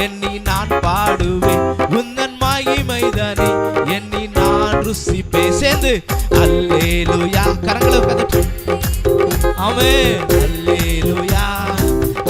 எண்ணி நான் பாடுவேன் உந்தன் மகிமைதானே எண்ணி நான் ருசிப்பேன். சேர்ந்து அல்லேலூயா கரங்களை கதட்டு. ஆமென். அல்லேலூயா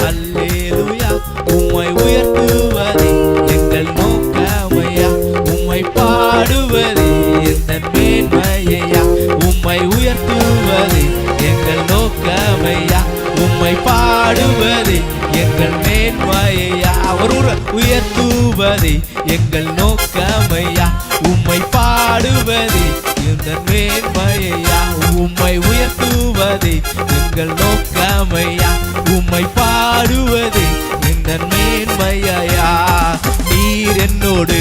அல்லேலூயா உம்மை உயர்த்துவதே எங்கள் நோக்கமையா உம்மை பாடுவதே எந்தன் மேன்மையா உம்மை உயர்த்துவதே எங்கள் நோக்கமையா உம்மை பாடுவதே எங்கள் மேன்மையா. ஒருவர் உயர்த்துவதே எங்கள் நோக்கமையா உம்மை பாடுவதே எங்கள் மேன்மையா உம்மை உயர்த்துவதே எங்கள் நோக்கமையா உம்மை பாடுவதே எங்கள் மேன்மையா. நீர் என்னோடு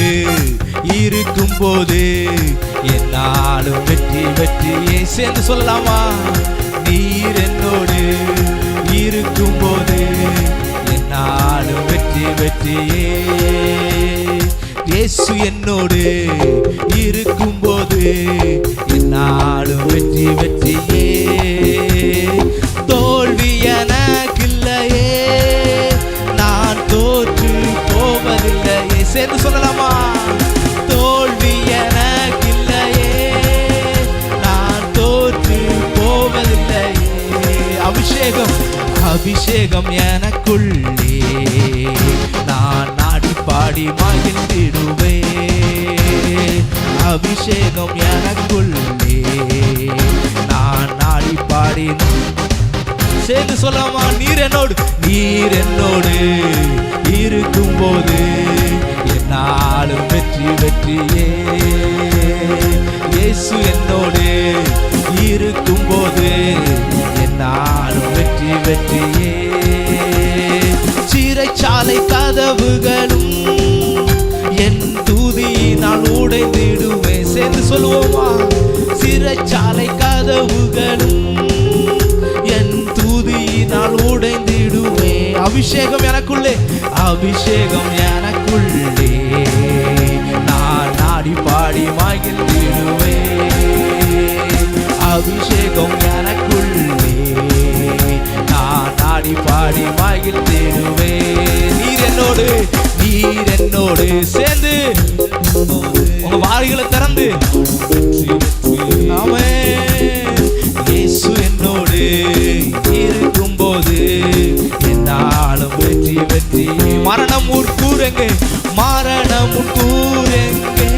இருக்கும் போது என்னாலும் வெற்றி வெற்றியே. சேர்ந்து சொல்லலாமா? நீர் என்னோடு இருக்கும் போது என்னாலும் வெற்றி வெற்றியே. இயேசு என்னோடு இருக்கும் போது என்னாலும் வெற்றி வெற்றியே. தோல்வி எனக்கில்லையே நான் தோற்று போவதில்லையே. சேர்ந்து சொல்லலாமா? தோல்வி எனக்கில்லையே நான் தோற்று போவதில்லையே. அபிஷேகம் அபிஷேகம் எனக்குள்ளே நான் நாடி பாடி மகிழ்ந்திடுவே. அபிஷேகம் எனக்குள்ளே நான் நாடி பாடி. சேர்ந்து சொல்லலாமா? நீர் என்னோடு இருக்கும் போது என்னாலும் வெற்றி வெற்றியே. இயேசு என்னோடு இருக்கும் போது என்னாலும் வெற்றி வெற்றியே. சிறைச்சாலை கதவுகளும் என் துதியினால் உடைந்திடுவே. சேர்ந்து சொல்லுவோமா? சிறைச்சாலை கதவுகளும் என் துதியினால் உடைந்திடுவே. அபிஷேகம் எனக்குள்ளே அபிஷேகம் எனக்குள்ளே நான் நாடி பாடி மகிழ்ந்திடுவே. அபிஷேகம் எனக்குள்ளே நான் நாடி பாடி மகிழ்ந்திடுவே. நீர் என்னோடு சேர்ந்து உங்க வாய்களை திறந்து ஆமென். இயேசு என்னோடு இருக்கும் போது என்னாலும் வெற்றி வெற்றி. மரணம் உட்கூரெங்கே மரணம் உட்கூரெங்கே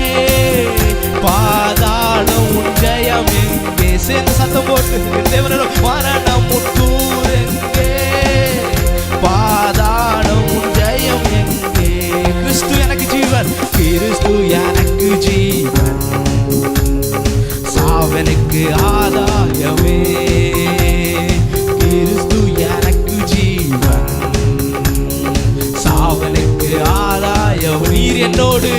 பாதாளம் உன் ஜெயம் எங்கே. சேர்ந்து சத்தம் போட்டு தேவனோ மரணம் உட்கூரெங்கே பாதாளம் உன் ஜெயம் எங்கே. கிறிஸ்து எனக்கு ஜீவன் கிறிஸ்து எனக்கு ஜீவன் சாவனுக்கு ஆதாயமே. கிறிஸ்து எனக்கு ஜீவன் சாவனுக்கு ஆதாயம். நீர் என்னோடு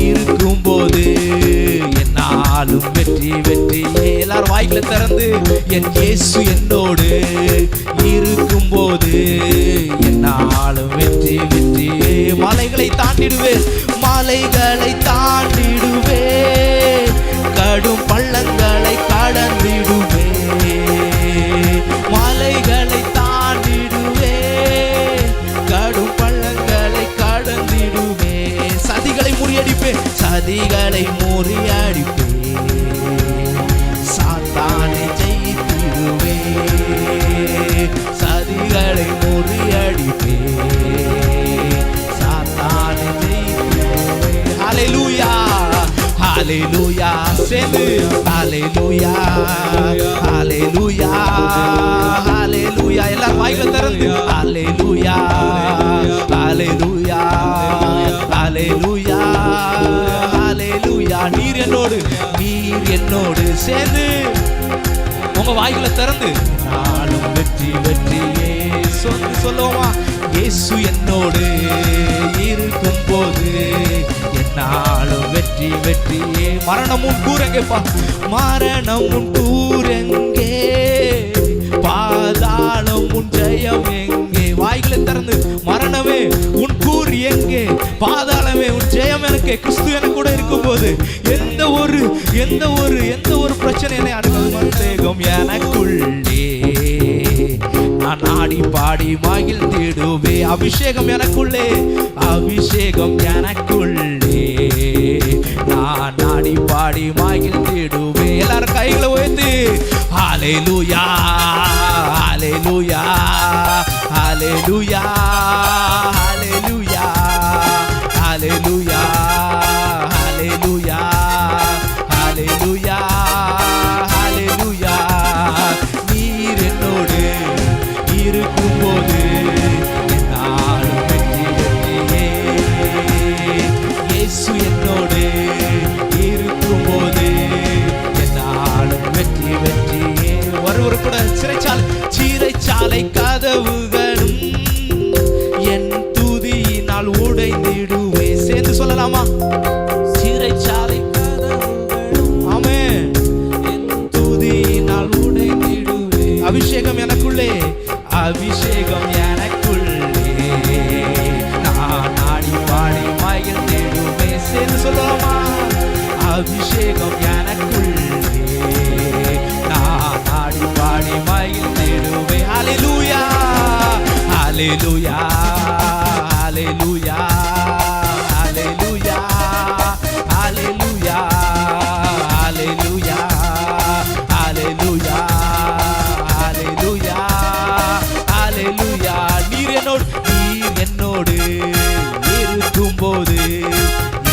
இருக்கும் போது என்னாலும் வெற்றி வெற்றியே. எல்லாரும் வாய்களை திறந்து என் இயேசு என்னோடு இருக்கும் போது என்னாலும் வெற்றி வெற்றியே. மலைகளை தாண்டிடுவேன் மலைகளை தாண்டிடுவேன் கடும் பள்ளங்களை கடந்திடுவே. மலைகளை தாண்டிடுவே கடும் பள்ளங்களை கடந்திடுவே. சதிகளை முறியடிப்பேன் சதிகளை முறியடிப்பே. சாத்தானை ஜெயித்திடுவே சதிகளை முறியடிப்பே. சாத்தானை ஜெயித்திடுவே. ஹல்லேலூயா ஹல்லேலூயா. சேர்ந்து ஹல்லேலூயா ஹல்லேலூயா ஹல்லேலூயா. எல்லாரும் வாய்களை திறந்து ஹல்லேலூயா ஹல்லேலூயா ஹல்லேலூயா ஹல்லேலூயா. நீர் என்னோடு சேர்ந்து உங்க வாய்களை திறந்து நானும் வெற்றி வெற்றியே. சொல்லுவோமா? இயேசு என்னோடு இருக்கும் போது என்னாலும் வெற்றி வெற்றியே. மரணம் உன் கூரெங்கேப்பா மரணம் உன் கூரெங்கே பாதாளம் உன் ஜெயம் எங்கே. வாய்களை திறந்து மரணமே உன் கூர் எங்கே பாதாளமே உன் ஜெயம் எனக்கு. கிறிஸ்து எனக்கு கூட இருக்கும் போது எந்த ஒரு பிரச்சனை என்னை அணுகும். சந்தேகம் எனக்குள்ளே நான் நாடி பாடி மகிழ்ந்திடுவே. அபிஷேகம் எனக்குள்ளே, அபிஷேகம் எனக்குள்ளே, நான் நாடி பாடி மகிழ்ந்திடுவே. எல்லாரும் கைகளை உயர்த்தி ஹல்லேலூயா ஹல்லேலூயா ஹல்லேலூயா ஹல்லேலூயா ஹல்லேலூயா ஹல்லேலூயா ஹல்லேலூயா ஹல்லேலூயா. நீர் என்னோடு இருக்கும்போது என்னாலும் வெற்றி வெற்றியே. இயேசு என்னோடு இருக்கும்போது என்னாலும் வெற்றி வெற்றியே. ஒருவர் கூட சிறைச்சாலை கதவுகளும் என் துதியினால் உடைந்திடுவே. சேர்ந்து சொல்லலாமா? சிறைச்சாலை கதவுகளும் ஆமென் என் துதியினால் உடைந்திடுவே. அபிஷேகம் எனக்குள்ளே, அபிஷேகம் எனக்குள்ளே, நான் நாடி பாடி மகிழ்ந்திடுவே. சேர்ந்து சொல்லலாமா? அபிஷேகம் எனக்குள்ளே, நான் நாடி பாடி மகிழ்ந்திடுவே. ஹல்லேலூயா ஹல்லேலூயா ஹல்லேலூயா ஹல்லேலூயா ஹல்லேலூயா ஹல்லேலூயா ஹல்லேலூயா ஹல்லேலூயா ஹல்லேலூயா. நீர் என்னோடு இருக்கும்போது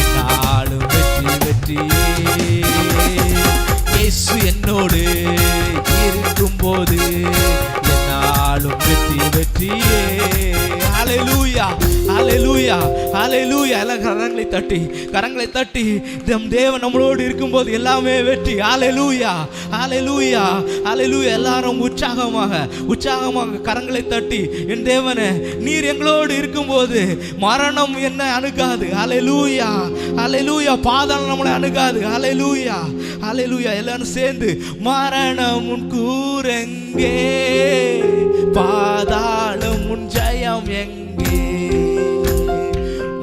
என்னாலும் வெற்றி வெற்றியே. இயேசு என்னோடு இருக்கும்போது என்னாலும் வெற்றி வெற்றியே. ஹல்லேலூயா ஹல்லேலூயா ஹல்லேலூயா. எல்லாம் கரங்களை தட்டி நம் தேவன் நம்மளோடு இருக்கும்போது எல்லாமே வெற்றி. ஹல்லேலூயா ஹல்லேலூயா ஹல்லேலூயா. எல்லாரும் உற்சாகமாக கரங்களை தட்டி, என் தேவனே நீர் எங்களோடு இருக்கும்போது மரணம் என்ன அணுகாது. ஹல்லேலூயா ஹல்லேலூயா. பாதாளம் நம்மளை அணுகாது. ஹல்லேலூயா ஹல்லேலூயா. எல்லாரும் சேர்ந்து மரணம் உன் கூரெங்கே, பாதாளம் உன் ஜெயம் எங்கே,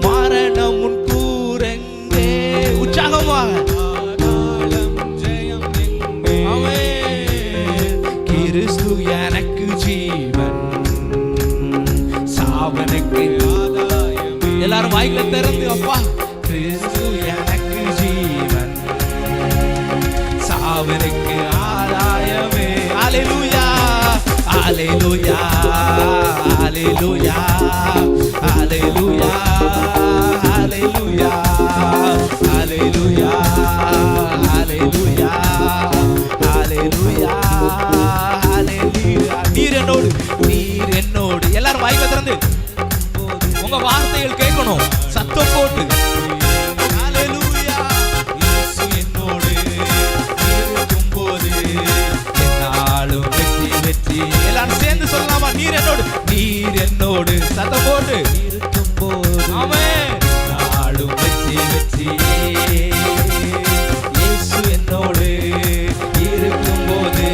மரணம் உன் கூரெங்கே. உற்சாகமாக கிறிஸ்து எனக்கு ஜீவன், சாவனுக்கு ஆதாயம். எல்லாரும் வாய்களை திறந்து அப்பா, கிறிஸ்து எனக்கு ஜீவன், சாவனுக்கு ஆதாயமே. ஹல்லேலூயா ஹல்லேலூயா ஹல்லேலூயா ஹல்லேலூயா ஹல்லேலூயா ஹல்லேலூயா ஹல்லேலூயா ஹல்லேலூயா ஹல்லேலூயா. நீர் என்னோடு எல்லாரும் வாய்களை திறந்து உங்க வார்த்தைகள் கேட்கணும் சத்தம் போட்டு. ஹல்லேலூயா. இயேசு என்னோடு இருக்கும்போது என்னாலும் வெற்றி வெற்றி. எல்லாரும் சேர்ந்து சொல்லலாமா? நீர் என்னோடு சத்தம் போட்டு இருக்கும்போது ஆமென் நாளும் வெற்றி வெற்றியே. இயேசு என்னோடு இருக்கும்போது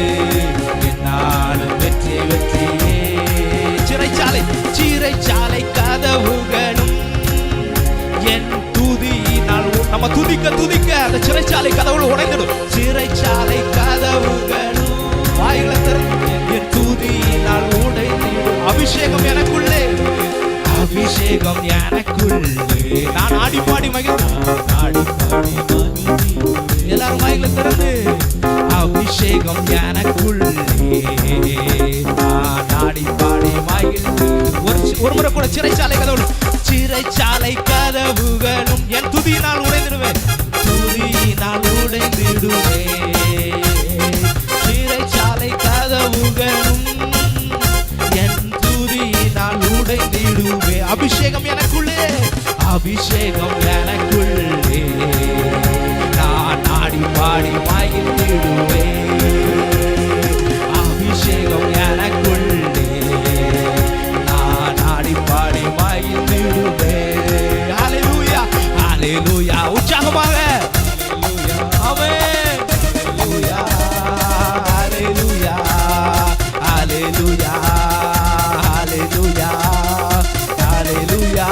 என்னாலும் வெற்றி வெற்றியே. சிறைச்சாலை கதவுகளும் என் துதியினால், நம்ம துதிக்க அந்த சிறைச்சாலை கதவுகள் உடைந்துடும். சிறைச்சாலை கதவுகளும் வாய்களை திறந்து என் துதியினால் உடைந்திடும். அபிஷேகம் எனக்குள்ளே, அபிஷேகம் எனக்குள்ளே, நான் ஆடி பாடி எல்லாரும் வாய்களை திறந்து அபிஷேகம் எனக்குள்ளே, நான் ஆடி பாடி மகிழ்ந்து. ஒரு முறை கூட சிறைச்சாலை கதவுகளும் என் துதியினால் உடைந்திடுவேன், துதியினால் உடைந்திடுவேன். சிறைச்சாலை கதவுகளும் என் துதியினால் உடைந்திடுவே. அபிஷேகம் எனக்குள்ளே, அபிஷேகம் எனக்குள்ளே, நான் ஆடி பாடி மகிழ்ந்திடுவே. அபிஷேகம் எனக்குள்ளே, நான் ஆடி பாடி மகிழ்ந்திடுவே. ஹல்லேலூயா ஹல்லேலூயா. உற்சாகமாக ஆமென். ஹல்லேலூயா ஹல்லேலூயா ஹல்லேலூயா ஹல்லேலூயா ஹல்லேலூயா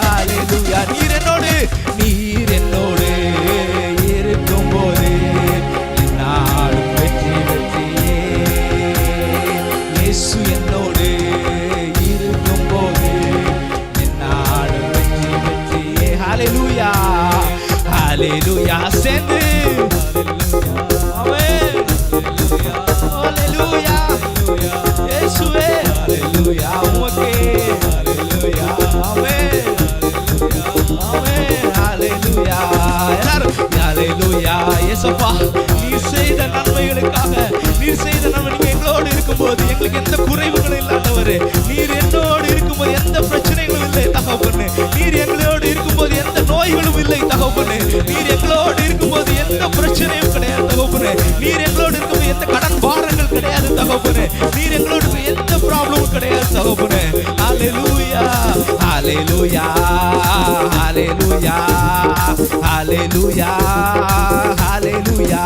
ஹல்லேலூயா. நீர் என்னோடு இருக்கும்போது சேர்ந்து ஆமென் ஹalleluya இயேசுவே ஹalleluya உமக்கே ஹalleluya ஆமென் ஆமென் ஹalleluya எல்லாரும் ஹalleluya இயேசுப்பா நீர் செய்த நன்மைகளுக்காக நீர் செய்த நன்மை நீங்க எங்களோடு இருக்கும்போது எங்களுக்கு எந்த குறைவுகளும் இல்லை ஆண்டவரே நீர் என்னோடு இருக்கும்போது எந்த பிரச்சனைகளும் இல்லை தகப்பனே நீர் எங்களோடு இருக்கும்போது எந்த நோய்களும் இல்லை தகப்பனே நீர் எங்களோடு இருக்கும்போது எந்த பிரச்சனையும் கிடையாது தகப்பனே நீர் எங்களோடு இருக்கும்போது எந்த கடன் பாரங்கள் கிடையாது தகப்பனே நீர் எங்களோடு எந்த ப்ராப்ளமும் கிடையாது தகப்பனே ஹalleluya ஹalleluya ஹalleluya ஹalleluya ஹalleluya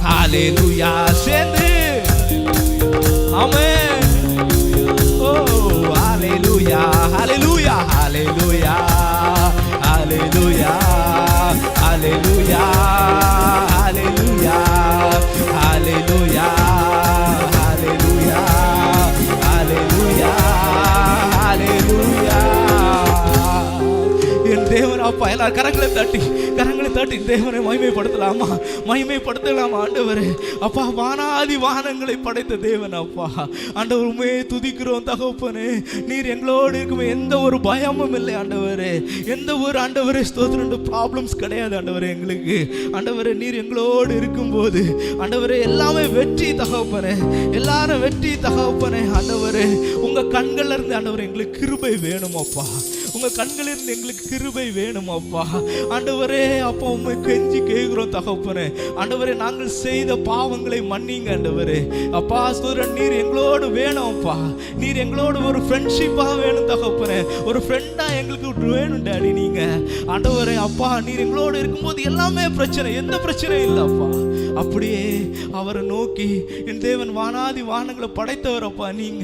ஹalleluya சேர்ந்து ஆமென் ஓ ஹalleluya ஹalleluya ஹalleluya ஹalleluya ஹalleluya ஹalleluya ஹalleluya ஹalleluya ஹalleluya ஹalleluya என் தேவன் அப்பா எல்லாரும் கரங்களை தட்டி தேவனை மகிமைப்படுத்தலாமா ஆண்டவரே அப்பா வானாதி வானங்களை படைத்த தேவன் அப்பா ஆண்டவர் உண்மையை துதிக்கிறோம் தகப்பனே நீர் எங்களோடு இருக்கும் எந்த ஒரு பயமும் இல்லை ஆண்டவரே எந்த ஒரு ஆண்டவரே ஸ்தோத்திரம் ப்ராப்ளம்ஸ் கிடையாது ஆண்டவரே எங்களுக்கு ஆண்டவரே நீர் எங்களோடு இருக்கும்போது ஆண்டவரே எல்லாமே வெற்றி தகப்பனே எல்லாரும் வெற்றி தகப்பனே ஆண்டவரே உங்க கண்கள்ல இருந்து ஆண்டவரே எங்களுக்கு கிருபை வேணும் அப்பா உங்க கண்களில் இருந்து எங்களுக்கு கிருபை வேணும் அப்பா ஆண்டவரே அப்பா உண்மை கெஞ்சி கேட்கிறோம் தகப்பனே ஆண்டவரே நாங்கள் செய்த பாவங்களை மன்னிங்க ஆண்டவரே அப்பா ஸ்தோத்திரம் நீர் எங்களோடு வேணும் அப்பா நீர் எங்களோடு ஒரு ஃப்ரெண்ட்ஷிப்பா வேணும் தகப்பனே ஒரு ஃப்ரெண்டா எங்களுக்கு வேணும் டாடி நீங்க ஆண்டவரே அப்பா நீர் எங்களோடு இருக்கும்போது எல்லாமே பிரச்சனை எந்த பிரச்சனையும் இல்லை அப்பா அப்படியே அவரை நோக்கி என் தேவன் வானாதி வானங்களை படைத்தவர் அப்பா நீங்க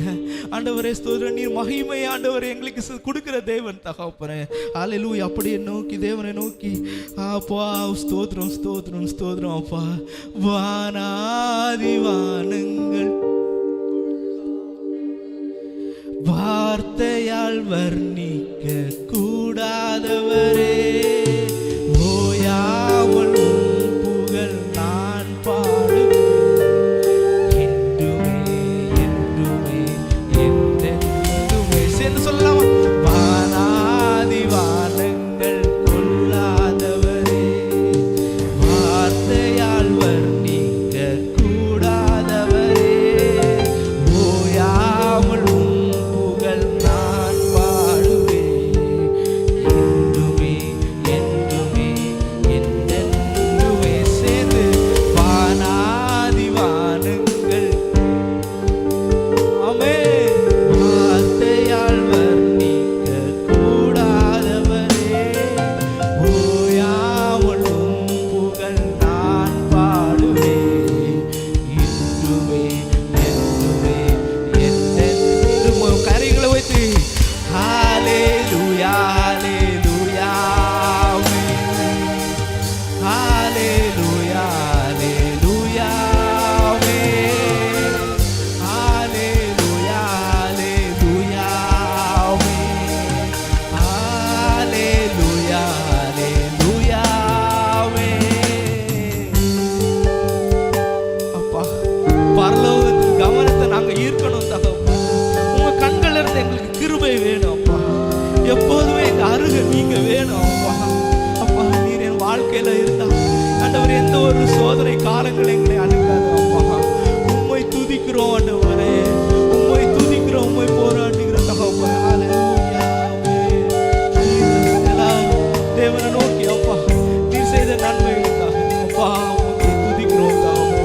ஆண்டவரே ஸ்தோத்திரம் நீர் மகிமை ஆண்டவரே எங்களுக்கு கொடுக்கிற தேவன் தகப்பனே ஹalleluya அப்படியே நோக்கி தேவனை நோக்கி அப்பா ஸ்தோத்திரம் ஸ்தோத்திரம் ஸ்தோத்திரம் அப்பா வானாதி வானங்கள் வார்த்தையால் வர்ணிக்க கூடாதவரே ஓயாமல் புகழ் நான் பாடுவேன் என்றுமே என்றுமே என்றென்றுமே சேர்ந்து சொல்லலாமா வானாதி வானங்கள் கொள்ளாதவரே வார்த்தையால் வர்ணிக்க கூடாதவரே ஓயாமல் புகழ் நான் பாடுவேன் என்றுமே என்றுமே என்றென்றுமே சேர்ந்து வானாதி வானங்கள் ஆமென் வார்த்தையால் வர்ணிக்க கூடாதவரே ஓயாமல் புகழ் நான் பாடுவேன் என்றுமே என்றுமே என்றென்றும் கரங்களை வைத்து ஹalleluya ஹalleluya ஹalleluya ஹalleluya ஹalleluya ஹalleluya ஹalleluya ஹalleluya அப்பா பரலோகத்தின் கவனத்தை நாங்க ஈர்க்கணும் தகப்பா உங்க கண்கள்ல இருந்து எங்களுக்கு கிருபை வேணும் அப்பா எப்போதுமே எங்க அருக நீங்க வேணும் அப்பா அப்பா நீர் என் வாழ்க்கையில இருந்தா ஆண்டவர் எந்த ஒரு சோதனை காலங்கள் எங்களை அணுகாது அப்பா உம்மை துதிக்கிறோம் ஆண்டவரே உம்மை துதிக்கிறோம் உம்மை போராடுகிறோம் தகப்பா ஹalleluya எல்லாரும் தேவனை நோக்கி அப்பா நீர் செய்த நன்மைகளுக்காக அப்பா உம்மை துதிக்கிறோம் தகப்பா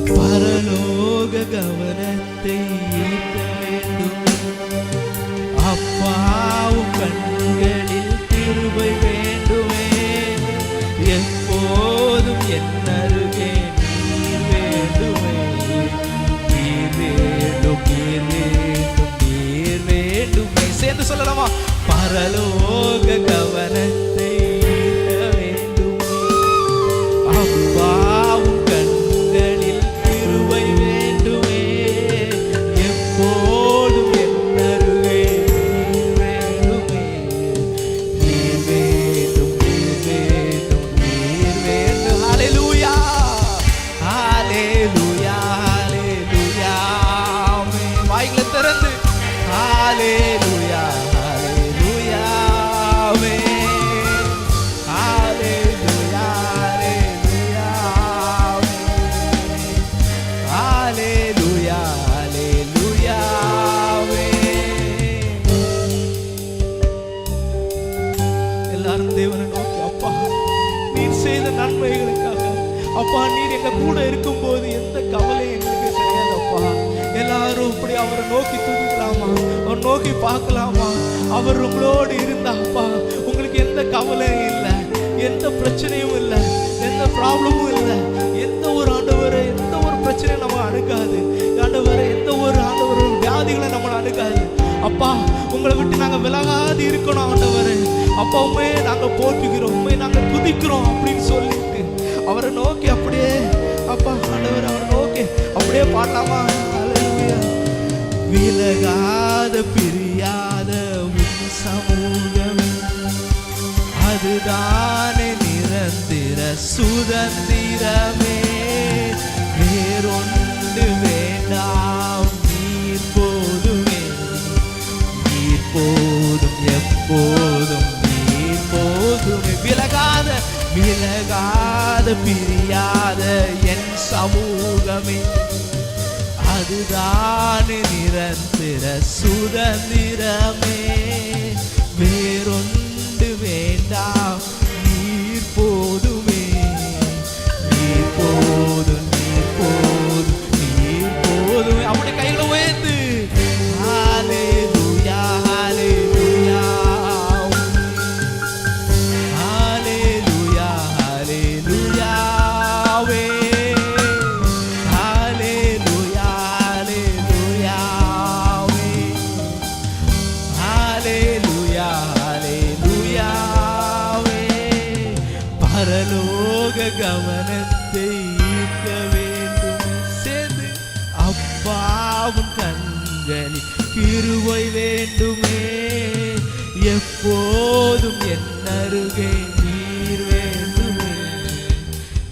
பரலோக கவனத்தை ஈர்க்க வேண்டும் அப்பாவும் கண்களில் கிருபை வேண்டுமே எப்போதும் என் அருகே நீர் வேண்டுமே நீர் வேண்டும் நீர் வேண்டும் நீர் வேண்டுமே சேர்ந்து சொல்லலாமா பரலோக கவனத்தை ஈர்க்க வேண்டுமே அப்பாவும் கண்களில் கிருபை நன்மைகளுக்காக அப்பா நீர் எங்க கூட இருக்கும்போது எந்த கவலை எங்களுக்கு கிடையாதப்பா. எல்லாரும் இப்படி அவரை நோக்கி துதிக்கலாமா, அவர் நோக்கி பார்க்கலாமா. அவர் உங்களோடு இருந்தாப்பா உங்களுக்கு எந்த கவலையும் இல்லை, எந்த பிரச்சனையும் இல்லை, எந்த ப்ராப்ளமும் இல்லை. எந்த ஒரு ஆண்டவரை எந்த ஒரு பிரச்சனையும் நம்ம அணுகாது ஆண்டவரை, எந்த ஒரு ஆண்டவர் வியாதிகளை நம்மளை அணுகாது அப்பா. உங்களை விட்டு நாங்கள் விலகாது இருக்கணும் ஆண்டவரே. அப்பா உண்மையை நாங்கள் போற்றுகிறோம், உண்மையை நாங்கள் துதிக்கிறோம் அப்படின்னு சொல்லிட்டு அவரை நோக்கி அப்படியே அப்பா ஆண்டவர் அவரை நோக்கி அப்படியே பாடலாமா. விலகாத பிரியாத சமூகமே அதுதானே நிரந்தர சுதந்திரமே. வேறொன்று வேண்டாம் நீர் போதுமே, நீர் போதும் எப்போதும் நீர் போதுமே. விலகாத விலகாத பிரியாத என் சமூகமே அதுதானே நிரந்தர சுதந்திரமே. வேறொன்று வேண்டாம் நீர் போதுமே, நீர் போதும் நீர் போதும் நீர் போதுமே. அப்படி கைகளை உயர்த்து ஹல்லேலூயா ஹல்லேலூயா ஹல்லேலூயா ஹல்லேலூயாவே ஹல்லேலூயா ஹல்லேலூயாவே ஹல்லேலூயா ஹல்லேலூயாவே. பரலோக கவனத்தை ஈர்க்க வேண்டும் சேர்ந்து அப்பாவும் கண்களில் கிருபை வேண்டுமே. எப்போதும் என் அருகே நீர் வேண்டுமே,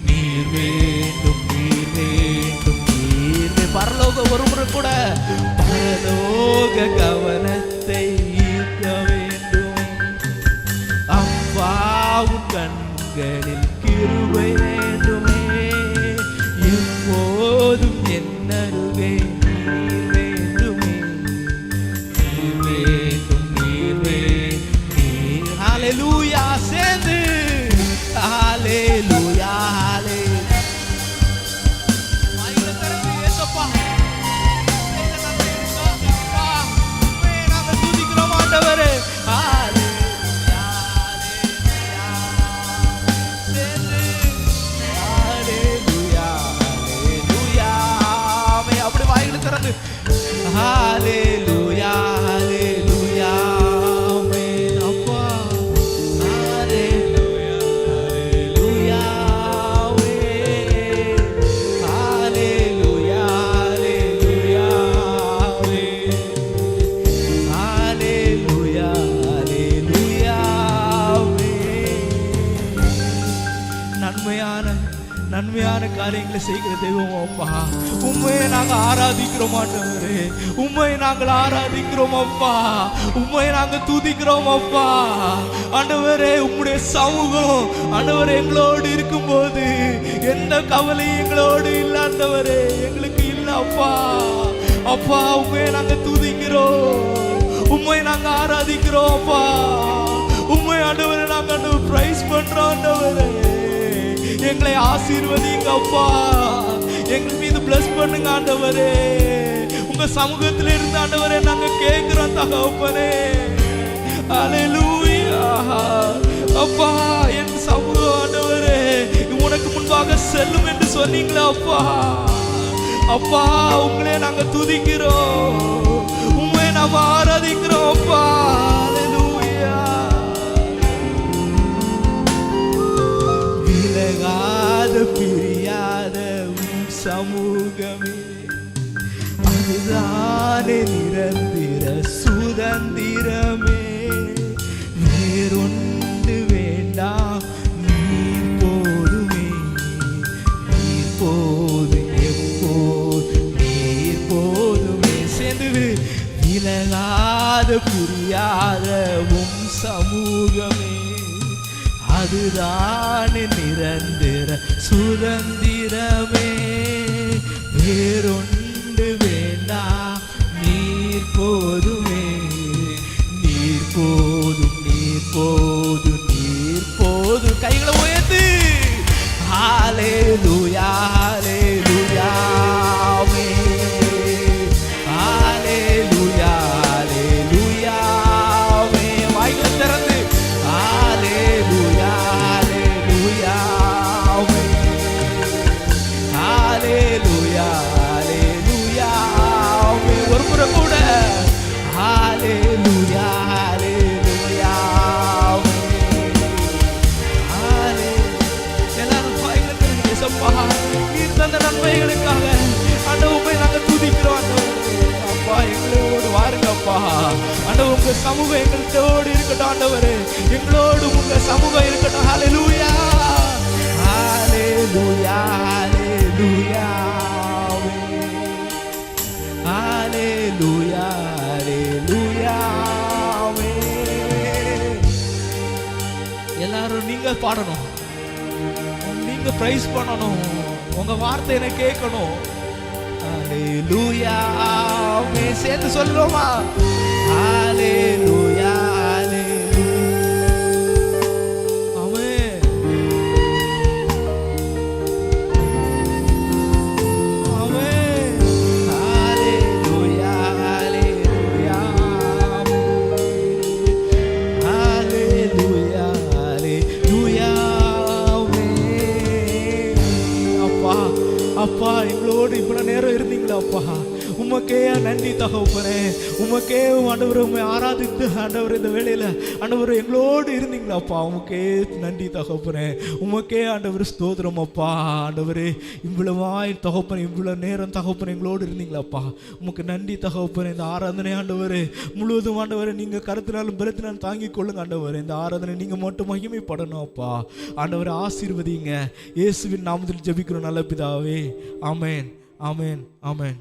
நீர் வேண்டும் நீர் வேண்டும் நீர். பரலோக ஒரு முறை கூட பரலோக கவனத்தை ஈர்க்க வேண்டும். அப்பாவும் கண்களில் கிருபை வேண்டுமே. எப்போதும் என் அருகே நீர் வேண்டுமே, நீர் வேண்டும் நீர் வேண்டும் நீர். ஹல்லேலூயா சேர்ந்து ஹல்லேலூயா ஹல்லேலூயா. வாய்களை திறந்து இயேசுப்பா நாங்கள் துதிக்கிறோம் ஆண்டவரே. ஹல்லேலூயா ஹல்லேலூயா சேர்ந்து ஹல்லேலூயா ஹல்லேலூயா. அப்படி வாய்களை திறந்து ஹல்லேலூயா ஹல்லேலூயா. அப்பா ஹல்லேலூயா ஹல்லேலூயா ஹல்லேலூயா ஹல்லேலூயா ஹல்லேலூயா ஹல்லேலூயா. நன்மையான நன்மையான காரியங்களை செய்கிற தெய்வம் அப்பா உண்மையை நாங்கள் ஆராதிக்கிறோம் ஆண்டவரே. உண்மையை நாங்கள் ஆராதிக்கிறோம் அப்பா, உண்மையை நாங்கள் துதிக்கிறோம் அப்பா. ஆண்டவரே உம்முடைய சமூகம் ஆண்டவரே எங்களோடு இருக்கும்போது எந்த கவலையும் எங்களோடு இல்லை ஆண்டவரே, எங்களுக்கு இல்லை அப்பா. அப்பா உண்மையை நாங்கள் துதிக்கிறோம், உண்மையை நாங்கள் ஆராதிக்கிறோம் அப்பா. உண்மை ஆண்டவரை நாங்கள் பிரைஸ் பண்றோம் ஆண்டவரே. எங்களை ஆசீர்வதிங்க அப்பா, எங்கள் மீது பிளஸ் பண்ணுங்க ஆண்டவரே. உங்க சமூகத்தில் இருந்து ஆண்டவரே நாங்க கேட்கிறோம் தகப்பனே. ஹல்லேலூயா அப்பா. என் சமூகம் ஆண்டவரே உனக்கு முன்பாக செல்லும் என்று சொன்னீங்களா அப்பா. அப்பா உங்களே நாங்க துதிக்கிறோம், உண்மையை நாம ஆராதிக்கிறோம் அப்பா. ஹல்லேலூயா. விலகாத பிரியாத உம் சமூகமே அதுதானே நிரந்தர சுதந்திரமே. வேறொன்று வேண்டாம் நீர் போதுமே, நீர் போது எப்போது நீர் போதுமே. சேர்ந்து விலகாத பிரியாத உம் சமூகமே அதுதான் நிரந்தர சுதந்திரமே. வேறொன்று வேண்டாம் நீர் போதுமே, நீர் போதும் நீர் போதும் நீர் போதும். கைகளை உயர்த்து ஹalleluya ஹalleluya ஒரு முறை கூட ஹalleluya ஹalleluya எல்லாரும் வாயில தெரியுங்க ஏசப்பா நீர் தந்த நன்மைகளுக்காக ஆண்டவரை நாங்கள் துதிக்கிறோம் அப்பா எங்களோடு வாருங்க அப்பா ஆண்டவர் உங்க சமூகம் எங்களோடு இருக்கட்டும் ஆண்டவரே எங்களோடு உங்க சமூகம் இருக்கட்டும் ஹalleluya ஹalleluya ஹalleluya ஹalleluya ஹalleluya எல்லாரும் நீங்க பாடணும் நீங்க பிரைஸ் பண்ணணும் உங்க வார்த்தை எனக்கு கேட்கணும் ஹalleluya சேர்ந்து சொல்லுவோமா ஹalleluya அப்பா எங்களோடு இவ்வளவு நேரம் இருந்தீங்களா அப்பா உமக்கே நன்றி தகப்பனே உமக்கே ஆண்டவர் உண்மை ஆராதித்து ஆண்டவர் இந்த வேளையில ஆண்டவர் எங்களோடு இருந்தீங்களா அப்பா உமக்கே நன்றி தகப்பனே உமக்கே ஆண்டவர் ஸ்தோத்திரம் அப்பா ஆண்டவரே இவ்வளவாய் தகப்பனே இவ்வளவு நேரம் தகப்பனே எங்களோடு இருந்தீங்களாப்பா உமக்கு நன்றி தகப்பனே இந்த ஆராதனை ஆண்டவரே முழுவதும் ஆண்டவரை நீங்க கருத்தினாலும் பலத்தினாலும் தாங்கிக் கொள்ளுங்க ஆண்டவரே இந்த ஆராதனை நீங்க மட்டும் மகிமைப்படணும் அப்பா ஆண்டவரை ஆசீர்வதிங்க இயேசுவின் நாமத்தில் ஜெபிக்கிறோம் நல்ல பிதாவே ஆமென் ஆமென் ஆமென்